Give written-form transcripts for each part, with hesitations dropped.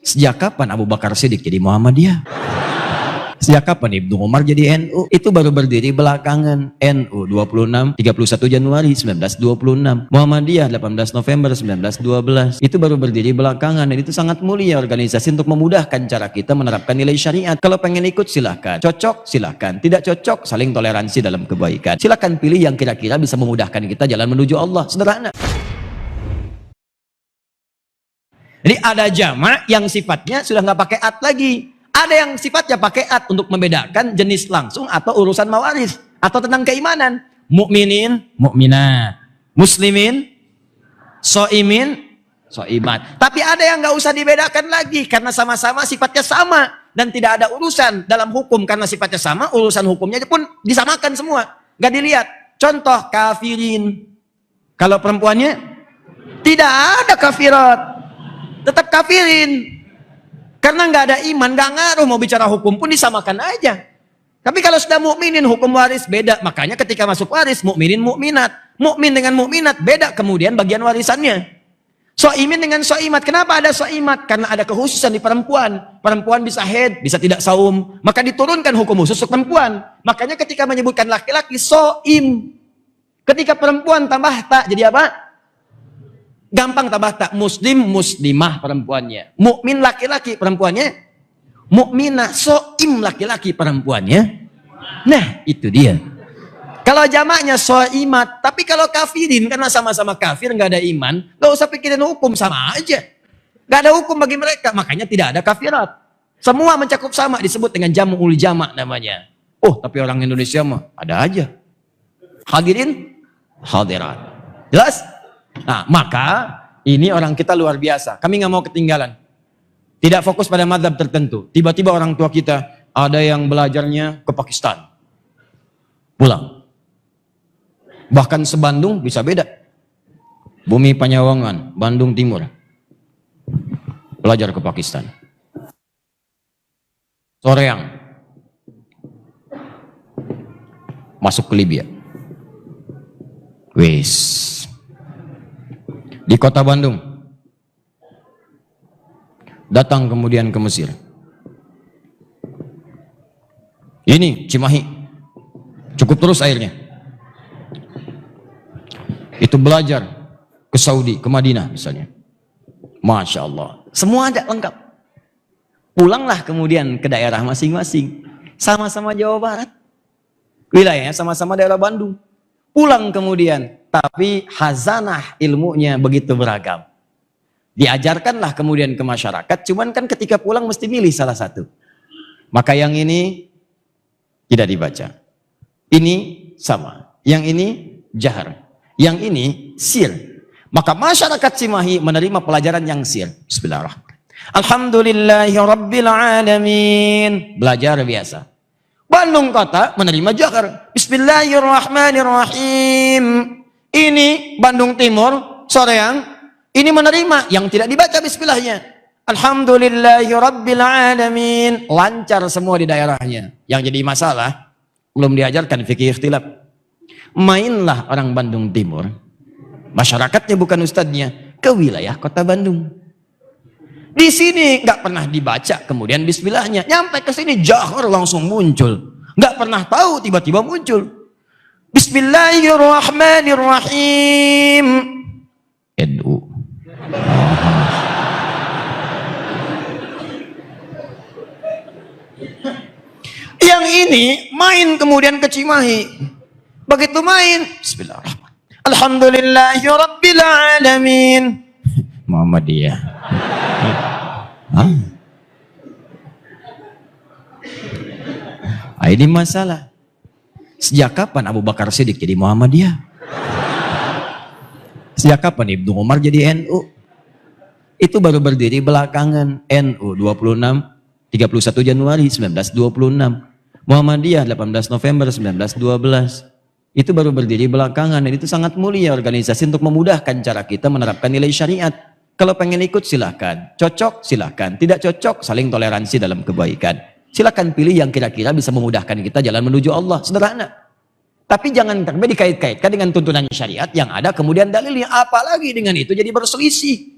Sejak kapan Abu Bakar Siddiq jadi Muhammadiyah? Sejak kapan Ibnu Umar jadi NU? Itu baru berdiri belakangan. NU 26, 31 Januari 1926. Muhammadiyah 18 November 1912. Itu baru berdiri belakangan. Dan itu sangat mulia organisasi untuk memudahkan cara kita menerapkan nilai syariat. Kalau pengen ikut silahkan. Cocok silahkan. Tidak cocok saling toleransi dalam kebaikan. Silahkan pilih yang kira-kira bisa memudahkan kita jalan menuju Allah. Sederhana. Jadi ada jama' yang sifatnya sudah nggak pakai at lagi. Ada yang sifatnya pakai at untuk membedakan jenis langsung atau urusan mawaris atau tentang keimanan. Mukminin, mukminat, muslimin, soimin, soimat. Tapi ada yang nggak usah dibedakan lagi karena sama-sama sifatnya sama dan tidak ada urusan dalam hukum karena sifatnya sama, urusan hukumnya pun disamakan semua, nggak dilihat. Contoh kafirin, kalau perempuannya tidak ada kafirat, tetap kafirin. Karena nggak ada iman, nggak ngaruh mau bicara hukum pun disamakan aja. Tapi kalau sudah mukminin hukum waris beda. Makanya ketika masuk waris mukminin mukminat, mukmin dengan mukminat beda kemudian bagian warisannya. Soimin dengan soimat. Kenapa ada soimat? Karena ada kekhususan di perempuan. Perempuan bisa haid, bisa tidak saum. Maka diturunkan hukum khusus untuk perempuan. Makanya ketika menyebutkan laki-laki soim. Ketika perempuan tambah tak jadi apa? Gampang tambah tak. Muslim, muslimah perempuannya. Mukmin laki-laki perempuannya. Mukminah, soim laki-laki perempuannya. Nah, itu dia. Kalau jamaknya soimat. Tapi kalau kafirin, karena sama-sama kafir, nggak ada iman, nggak usah pikirin hukum, sama aja. Nggak ada hukum bagi mereka. Makanya tidak ada kafirat. Semua mencakup sama, disebut dengan jam'ul jama' namanya. Oh, tapi orang Indonesia mah ada aja. Hadirin, hadirat. Jelas? Nah, maka ini orang kita luar biasa. Kami nggak mau ketinggalan. Tidak fokus pada mazhab tertentu. Tiba-tiba orang tua kita ada yang belajarnya ke Pakistan. Pulang. Bahkan se-Bandung bisa beda. Bumi Panyawangan, Bandung Timur. Belajar ke Pakistan. Soreang. Masuk ke Libya. Wis. Di kota Bandung. Datang kemudian ke Mesir. Ini Cimahi. Cukup terus airnya. Itu belajar ke Saudi, ke Madinah misalnya. Masya Allah. Semua ada lengkap. Pulanglah kemudian ke daerah masing-masing. Sama-sama Jawa Barat. Wilayahnya sama-sama daerah Bandung. Pulang kemudian. Tapi hazanah ilmunya begitu beragam. Diajarkanlah kemudian ke masyarakat. Cuman kan ketika pulang mesti milih salah satu. Maka yang ini tidak dibaca. Ini sama. Yang ini jahar. Yang ini sir. Maka masyarakat Cimahi menerima pelajaran yang sir. Bismillahirrahmanirrahim. Alhamdulillahirrabbilalamin. Belajar biasa. Bandung kota menerima jahar. Bismillahirrahmanirrahim. Ini Bandung Timur, Soreang, ini menerima yang tidak dibaca bismillahnya. Alhamdulillahirrabbilalamin. Lancar semua di daerahnya. Yang jadi masalah, belum diajarkan fikih ikhtilaf. Mainlah orang Bandung Timur, masyarakatnya bukan ustadznya, ke wilayah kota Bandung. Di sini nggak pernah dibaca, kemudian bismillahnya. Nyampe ke sini jahar langsung muncul. Nggak pernah tahu, tiba-tiba muncul. Bismillahirrahmanirrahim. NU. Yang ini main kemudian ke Cimahi. Begitu main, bismillahirrahmanirrahim. Alhamdulillahirrabbilalamin. Muhammadiyah. Ini masalah. Sejak kapan Abu Bakar Siddiq jadi Muhammadiyah? Sejak kapan Ibnu Umar jadi NU? Itu baru berdiri belakangan. NU 26, 31 Januari 1926. Muhammadiyah 18 November 1912. Itu baru berdiri belakangan. Dan itu sangat mulia organisasi untuk memudahkan cara kita menerapkan nilai syariat. Kalau pengen ikut silahkan. Cocok silahkan. Tidak cocok saling toleransi dalam kebaikan. Silakan pilih yang kira-kira bisa memudahkan kita jalan menuju Allah. Sederhana. Tapi jangan sampai dikait-kaitkan dengan tuntunan syariat yang ada kemudian dalilnya. Apalagi dengan itu jadi berselisih.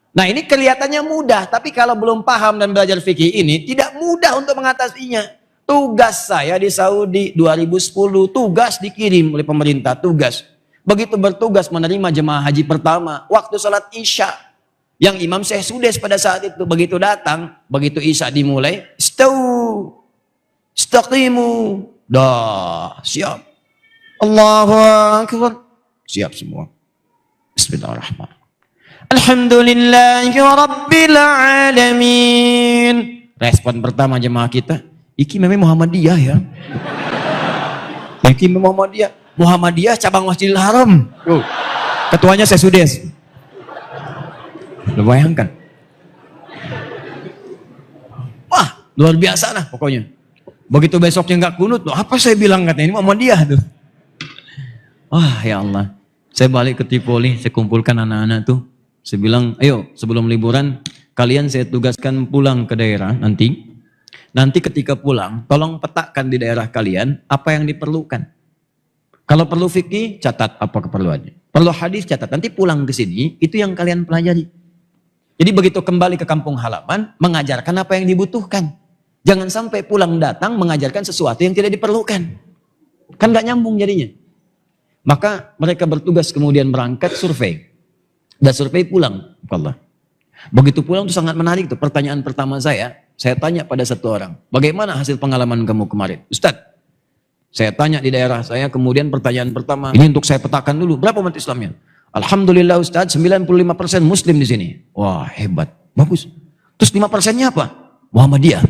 Nah ini kelihatannya mudah, tapi kalau belum paham dan belajar fikih ini, tidak mudah untuk mengatasinya. Tugas saya di Saudi 2010, tugas dikirim oleh pemerintah, tugas. Begitu bertugas menerima jemaah haji pertama, waktu sholat Isya, yang Imam Syekh Sudes pada saat itu, begitu datang, begitu Isya dimulai, stau, istaqimu, dah, siap. Allahu Akbar, siap semua. Bismillahirrahmanirrahim. Alhamdulillahi Rabbil Alamin. Respon pertama jemaah kita, iki memang Muhammadiyah ya. Iki memang Muhammadiyah cabang Masjidil Haram. Ketuanya saya Sudes. Lu bayangkan. Wah, luar biasa lah pokoknya. Begitu besoknya nggak kunut, loh, apa saya bilang katanya ini Muhammadiyah tuh. Wah, ya Allah. Saya balik ke Tripoli, saya kumpulkan anak-anak tuh. Saya bilang, ayo sebelum liburan, kalian saya tugaskan pulang ke daerah nanti. Nanti ketika pulang, tolong petakan di daerah kalian apa yang diperlukan. Kalau perlu fikih, catat apa keperluannya. Perlu hadis, catat. Nanti pulang ke sini, itu yang kalian pelajari. Jadi begitu kembali ke kampung halaman, mengajarkan apa yang dibutuhkan. Jangan sampai pulang datang mengajarkan sesuatu yang tidak diperlukan. Kan gak nyambung jadinya. Maka mereka bertugas kemudian berangkat survei. Dan survei pulang. Allah. Begitu pulang itu sangat menarik tuh. Pertanyaan pertama saya tanya pada satu orang. Bagaimana hasil pengalaman kamu kemarin? Ustadz, saya tanya di daerah saya, kemudian pertanyaan pertama. Ini untuk saya petakan dulu. Berapa umat Islamnya? Alhamdulillah Ustadz, 95% Muslim di sini. Wah hebat. Bagus. Terus 5%-nya apa? Muhammadiyah.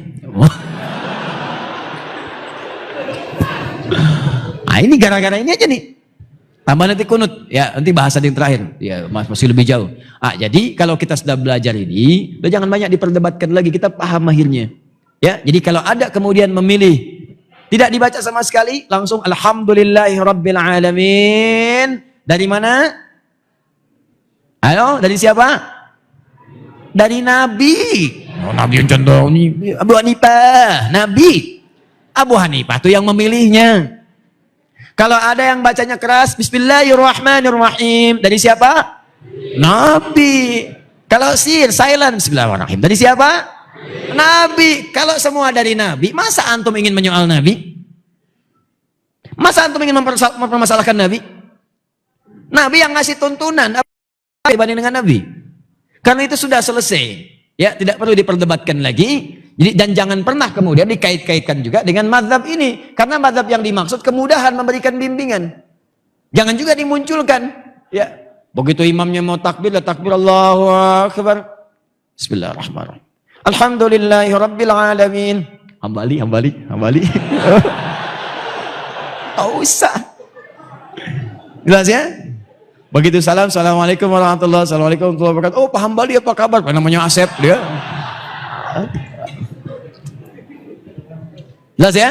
Nah ini gara-gara ini aja nih. Tambah nanti kunut, ya nanti bahasa yang terakhir, ya masih lebih jauh. Jadi kalau kita sudah belajar ini, udah jangan banyak diperdebatkan lagi, kita paham akhirnya. Ya, jadi kalau ada kemudian memilih tidak dibaca sama sekali, langsung Alhamdulillahirabbil alamin. Dari mana? Halo, dari siapa? Dari Nabi. Oh, Nabi yang condong nih, Abu Hanifah, Nabi. Abu Hanifah itu yang memilihnya. Kalau ada yang bacanya keras, Bismillahirrahmanirrahim. Dari siapa? Nabi. Kalau silent, Bismillahirrahmanirrahim. Dari siapa? Nabi. Kalau semua dari Nabi, masa antum ingin menyoal Nabi? Masa antum ingin mempermasalahkan Nabi? Nabi yang ngasih tuntunan, apa dibanding dengan Nabi? Karena itu sudah selesai. Ya, tidak perlu diperdebatkan lagi. Jadi, dan jangan pernah kemudian dikait-kaitkan juga dengan mazhab ini. Karena mazhab yang dimaksud kemudahan memberikan bimbingan. Jangan juga dimunculkan. Ya, begitu imamnya mau takbir, takbir Allahu Akbar. Bismillahirrahmanirrahim. Alhamdulillahirabbil alamin. Hambali. Tak usah. Jelas ya? Begitu salam, assalamualaikum warahmatullahi wabarakatuh. Assalamualaikum warahmatullahi wabarakatuh. Oh, Pak Hambali apa kabar? Namanya Asep dia. Jelas ya?